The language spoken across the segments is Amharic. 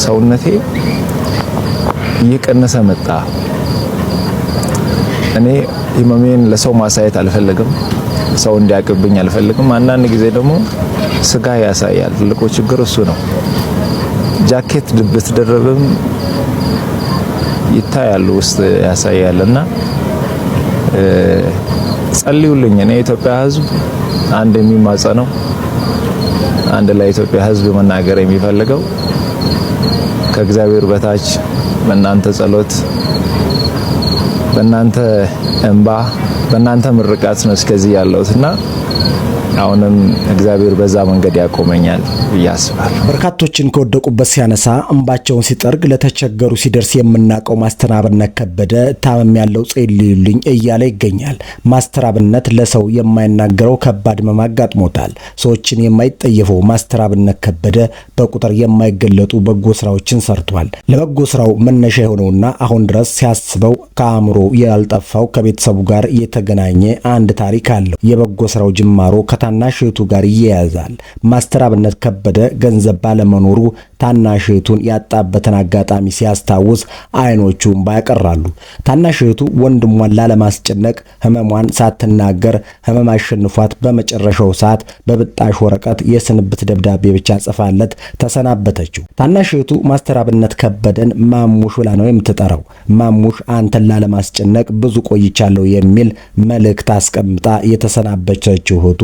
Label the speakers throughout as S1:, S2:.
S1: ሰውነቴ እየቀነሰ መጣ። እኔ ህመሜን ለሰው ማሳየት አልፈልግም፣ ሰው እንዲያቅብኝ አልፈልግም። አንዳንድ ጊዜ ደግሞ ስጋ ያሳያል። ትልቁ ችግር እሱ ነው። ጃኬት ብትደረብም ይታያል፣ ውስጥ ያሳያልና ጸልዩልኝ። እኔ የኢትዮጵያ ህዝብ አንድ የሚማጸነው አንድ ለኢትዮጵያ ህዝብ መናገር የሚፈልገው ከእግዚአብሔር በታች በእናንተ ጸሎት፣ በእናንተ እንባ፣ በእናንተ ምርቃት ነው እስከዚህ ያለውትና አሁንም እግዚአብሔር በዛ መንገድ ያቆመኛል ያስባል።
S2: በርካቶችን ከወደቁበት ሲያነሳ እንባቸውን ሲጠርግ ለተቸገሩ ሲደርስ የምናቀው ማስተር አብነት ከበደ ታመም ያለው ጸልዩልኝ እያለ ይገኛል። ማስተር አብነት ለሰው የማይናገረው ከባድ ህመም አጋጥሞታል። ሰዎችን የማይጠየፈው ማስተር አብነት ከበደ በቁጥር የማይገለጡ በጎ ስራዎችን ሰርቷል። ለበጎ ስራው መነሻ የሆነውና አሁን ድረስ ሲያስበው ከአእምሮ ያልጠፋው ከቤተሰቡ ጋር የተገናኘ አንድ ታሪክ አለው። የበጎ ስራው ጅማሮ ታናሽ እህቱ ጋር ይያያዛል። ማስተር አብነት ከበደ ገንዘብ ባለመኖሩ ታናሽ እህቱን ያጣበትን አጋጣሚ ሲያስታውስ አይኖቹን ባያቀራሉ። ታናሽ እህቱ ወንድሟን ላለማስጨነቅ ህመሟን ሳትናገር ህመም አሸንፏት በመጨረሻው ሰዓት በብጣሽ ወረቀት የስንብት ደብዳቤ ብቻ ጽፋለት ተሰናበተችው። ታናሽ እህቱ ማስተር አብነት ከበደን ማሙሽ ብላ ነው የምትጠራው። ማሙሽ አንተን ላለማስጨነቅ ብዙ ቆይቻለሁ የሚል መልእክት አስቀምጣ የተሰናበተችው እህቱ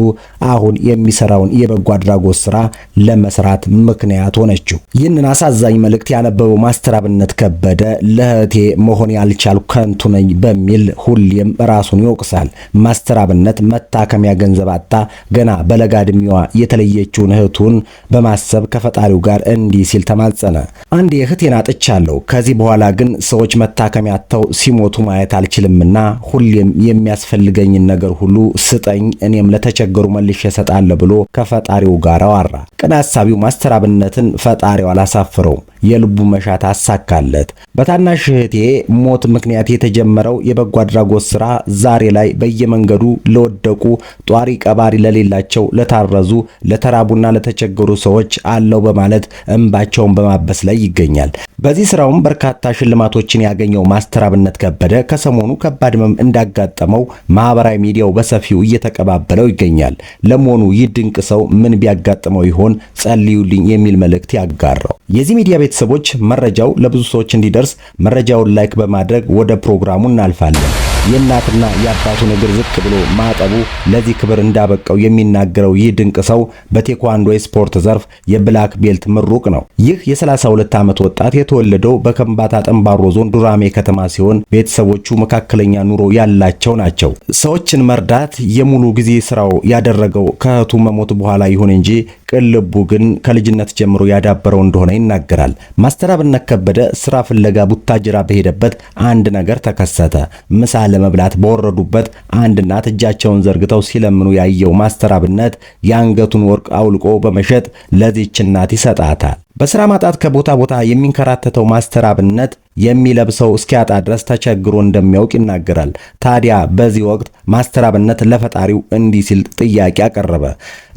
S2: አሁን የሚሰራውን የበጎ አድራጎት ስራ ለመስራት ምክንያት ሆነችው። ይህንን አሳዛኝ መልእክት ያነበበው ማስተር አብነት ከበደ ለእህቴ መሆን ያልቻልኩ ከንቱ ነኝ በሚል ሁሌም ራሱን ይወቅሳል። ማስተር አብነት መታከሚያ ገንዘብ አጣ ገና በለጋ ዕድሜዋ የተለየችውን እህቱን በማሰብ ከፈጣሪው ጋር እንዲህ ሲል ተማጸነ። አንዴ እህቴን አጥቻለሁ፣ ከዚህ በኋላ ግን ሰዎች መታከሚያ አጥተው ሲሞቱ ማየት አልችልምና ሁሌም የሚያስፈልገኝን ነገር ሁሉ ስጠኝ፣ እኔም ለተቸገሩ መልሼ እሰጣለሁ ብሎ ከፈጣሪው ጋር አወራ። ቅን ሐሳቢው ማስተር አብነትን ፈጣሪው አላሳፈረውም። የልቡ መሻት አሳካለት። በታናሽ እህቴ ሞት ምክንያት የተጀመረው የበጎ አድራጎት ስራ ዛሬ ላይ በየመንገዱ ለወደቁ ጧሪ ቀባሪ ለሌላቸው፣ ለታረዙ፣ ለተራቡና ለተቸገሩ ሰዎች አለው በማለት እንባቸውን በማበስ ላይ ይገኛል። በዚህ ስራውም በርካታ ሽልማቶችን ያገኘው ማስተር አብነት ከበደ ከሰሞኑ ከባድ ህመም እንዳጋጠመው ማህበራዊ ሚዲያው በሰፊው እየተቀባበለው ይገኛል። ለመሆኑ ይህ ድንቅ ሰው ምን ቢያጋጥመው ይሆን ጸልዩልኝ የሚል መልእክት ያጋራው? የዚህ ሚዲያ ቤተሰቦች መረጃው ለብዙ ሰዎች እንዲደርስ መረጃውን ላይክ በማድረግ ወደ ፕሮግራሙ እናልፋለን። የእናትና የአባቱን እግር ዝቅ ብሎ ማጠቡ ለዚህ ክብር እንዳበቀው የሚናገረው ይህ ድንቅ ሰው በቴኳንዶ የስፖርት ዘርፍ የብላክ ቤልት ምሩቅ ነው። ይህ የ32 ዓመት ወጣት የተወለደው በከምባታ ጠምባሮ ዞን ዱራሜ ከተማ ሲሆን ቤተሰቦቹ መካከለኛ ኑሮ ያላቸው ናቸው። ሰዎችን መርዳት የሙሉ ጊዜ ስራው ያደረገው ከእህቱ መሞት በኋላ ይሁን እንጂ ቅልቡ ግን ከልጅነት ጀምሮ ያዳበረው እንደሆነ ይናገራል። ማስተር አብነት ከበደ ስራ ፍለጋ ቡታጅራ በሄደበት አንድ ነገር ተከሰተ። ምሳ ለመብላት በወረዱበት አንድ እናት እጃቸውን ዘርግተው ሲለምኑ ያየው ማስተር አብነት የአንገቱን ወርቅ አውልቆ በመሸጥ ለዚህች እናት ይሰጣታል። በስራ ማጣት ከቦታ ቦታ የሚንከራተተው ማስተር አብነት የሚለብሰው እስኪያጣ ድረስ ተቸግሮ እንደሚያውቅ ይናገራል። ታዲያ በዚህ ወቅት ማስተር አብነት ለፈጣሪው እንዲህ ሲል ጥያቄ አቀረበ።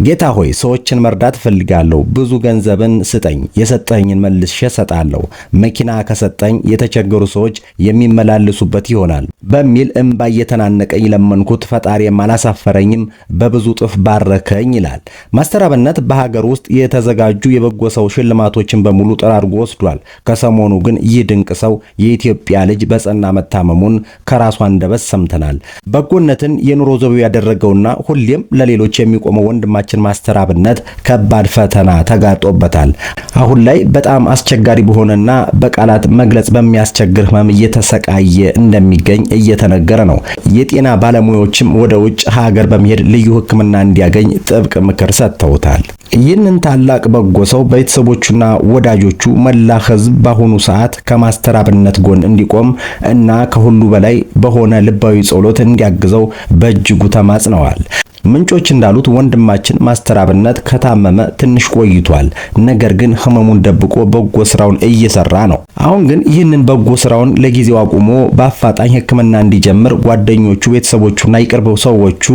S2: ጌታ ሆይ ሰዎችን መርዳት እፈልጋለሁ፣ ብዙ ገንዘብን ስጠኝ፣ የሰጠኝን መልሼ እሰጣለሁ፣ መኪና ከሰጠኝ የተቸገሩ ሰዎች የሚመላለሱበት ይሆናል በሚል እንባ እየተናነቀኝ ለመንኩት፣ ፈጣሪም አላሳፈረኝም፣ በብዙ ጥፍ ባረከኝ ይላል። ማስተር አብነት በሀገር ውስጥ የተዘጋጁ የበጎ ሰው ሽልማቶችን በሙሉ ጠራርጎ ወስዷል። ከሰሞኑ ግን ይህ ድንቅ ሰው የኢትዮጵያ ልጅ በጸና መታመሙን ከራሱ አንደበት ሰምተናል። በጎነትን የኑሮ ዘቤው ያደረገውና ሁሌም ለሌሎች የሚቆመው ወንድማችን ማስተር አብነት ከባድ ፈተና ተጋጦበታል። አሁን ላይ በጣም አስቸጋሪ በሆነና በቃላት መግለጽ በሚያስቸግር ህመም እየተሰቃየ እንደሚገኝ እየተነገረ ነው። የጤና ባለሙያዎችም ወደ ውጭ ሀገር በመሄድ ልዩ ሕክምና እንዲያገኝ ጥብቅ ምክር ሰጥተውታል። ይህንን ታላቅ በጎ ሰው ቤተሰቦቹና ወዳጆቹ መላ ህዝብ በአሁኑ ሰዓት ከማስተር አብነት ጎን እንዲቆም እና ከሁሉ በላይ በሆነ ልባዊ ጸሎት እንዲያግዘው በእጅጉ ተማጽነዋል። ምንጮች እንዳሉት ወንድማችን ማስተር አብነት ከታመመ ትንሽ ቆይቷል። ነገር ግን ህመሙን ደብቆ በጎ ስራውን እየሰራ ነው። አሁን ግን ይህንን በጎ ስራውን ለጊዜው አቁሞ በአፋጣኝ ሕክምና እንዲጀምር ጓደኞቹ፣ ቤተሰቦቹና የቅርብ ሰዎቹ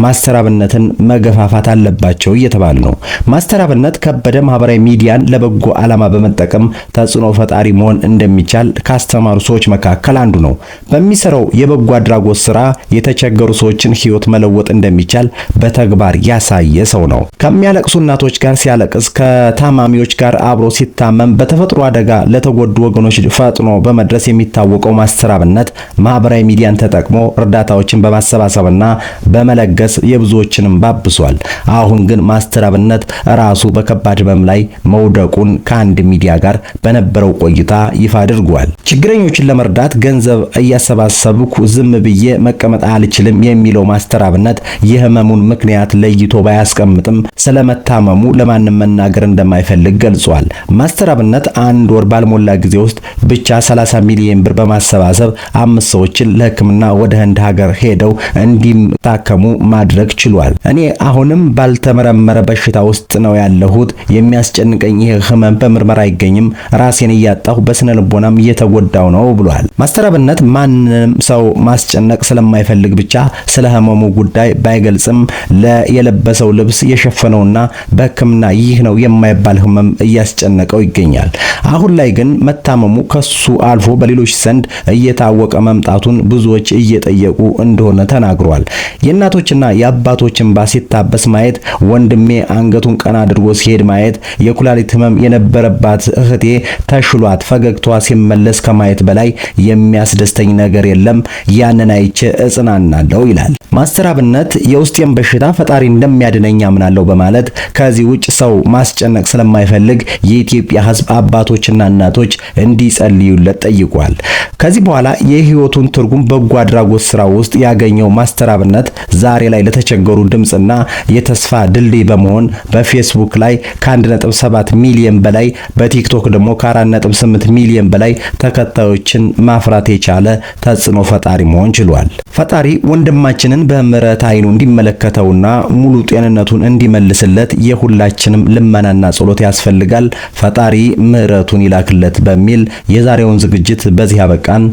S2: ማስተር አብነትን መገፋፋት አለባቸው እየተባለ ነው። ማስተር አብነት ከበደ ማህበራዊ ሚዲያን ለበጎ ዓላማ በመጠቀም ተጽዕኖ ፈጣሪ መሆን እንደሚቻል ካስተማሩ ሰዎች መካከል አንዱ ነው። በሚሰራው የበጎ አድራጎት ስራ የተቸገሩ ሰዎችን ህይወት መለወጥ እንደሚቻል በተግባር ያሳየ ሰው ነው። ከሚያለቅሱ እናቶች ጋር ሲያለቅስ፣ ከታማሚዎች ጋር አብሮ ሲታመም፣ በተፈጥሮ አደጋ ለተጎዱ ወገኖች ፈጥኖ በመድረስ የሚታወቀው ማስተር አብነት ማህበራዊ ሚዲያን ተጠቅሞ እርዳታዎችን በማሰባሰብና በመለገስ የብዙዎችንም ባብሷል። አሁን ግን ማስተር አብነት ራሱ በከባድ ህመም ላይ መውደቁን ከአንድ ሚዲያ ጋር በነበረው ቆይታ ይፋ አድርጓል። ችግረኞችን ለመርዳት ገንዘብ እያሰባሰብኩ ዝም ብዬ መቀመጥ አልችልም የሚለው ማስተር አብነት የህመሙን ምክንያት ለይቶ ባያስቀምጥም ስለመታመሙ ለማንም መናገር እንደማይፈልግ ገልጿል። ማስተር አብነት አንድ ወር ባልሞላ ጊዜ ውስጥ ብቻ 30 ሚሊዮን ብር በማሰባሰብ 5 ሰዎችን ለህክምና ወደ ህንድ ሀገር ሄደው እንዲታከሙ ማድረግ ችሏል። እኔ አሁንም ባልተመረመረ በሽታ ውስጥ ነው ያለሁት። የሚያስጨንቀኝ ይህ ህመም በምርመራ አይገኝም። ራሴን እያጣሁ በስነ ልቦናም እየተጎዳው ነው ብሏል። ማስተር አብነት ማንንም ሰው ማስጨነቅ ስለማይፈልግ ብቻ ስለ ህመሙ ጉዳይ ባይገልጽም የለበሰው ልብስ የሸፈነውና በህክምና ይህ ነው የማይባል ህመም እያስጨነቀው ይገኛል። አሁን ላይ ግን መታመሙ ከሱ አልፎ በሌሎች ዘንድ እየታወቀ መምጣቱን ብዙዎች እየጠየቁ እንደሆነ ተናግሯል። የእናቶችና የአባቶች እንባ ሲታበስ ማየት፣ ወንድሜ አንገቱን ቀና አድርጎ ሲሄድ ማየት፣ የኩላሊት ህመም የነበረባት እህቴ ተሽሏት ፈገግታዋ ሲመለስ ከማየት በላይ የሚያስደስተኝ ነገር የለም። ያንን አይቼ እጽናናለሁ ይላል። ማስተር አብነት የውስጤን በሽታ ፈጣሪ እንደሚያድነኝ አምናለሁ በማለት ከዚህ ውጭ ሰው ማስጨነቅ ስለማይፈልግ የኢትዮጵያ ህዝብ አባቶችና እናቶች እንዲጸልዩለት ጠይቋል። ከዚህ በኋላ የህይወቱን ትርጉም በጎ አድራጎት ስራ ውስጥ ያገኘው ማስተር አብነት ዛሬ ላይ ለተቸገሩ ድምጽና የተስፋ ድልድይ በመሆን በፌስቡክ ላይ ከ1.7 ሚሊዮን በላይ በቲክቶክ ደግሞ ከ4.8 ሚሊዮን በላይ ተከታዮችን ማፍራት የቻለ ተጽዕኖ ፈጣሪ መሆን ችሏል። ፈጣሪ ወንድማችንን በምህረት አይኑ እንዲመለከተውና ሙሉ ጤንነቱን እንዲመልስለት የሁላችንም ልመናና ጸሎት ያስፈልጋል። ፈጣሪ ምህረቱን ይላክለት በሚል የዛሬውን ዝግጅት በዚህ አበቃን።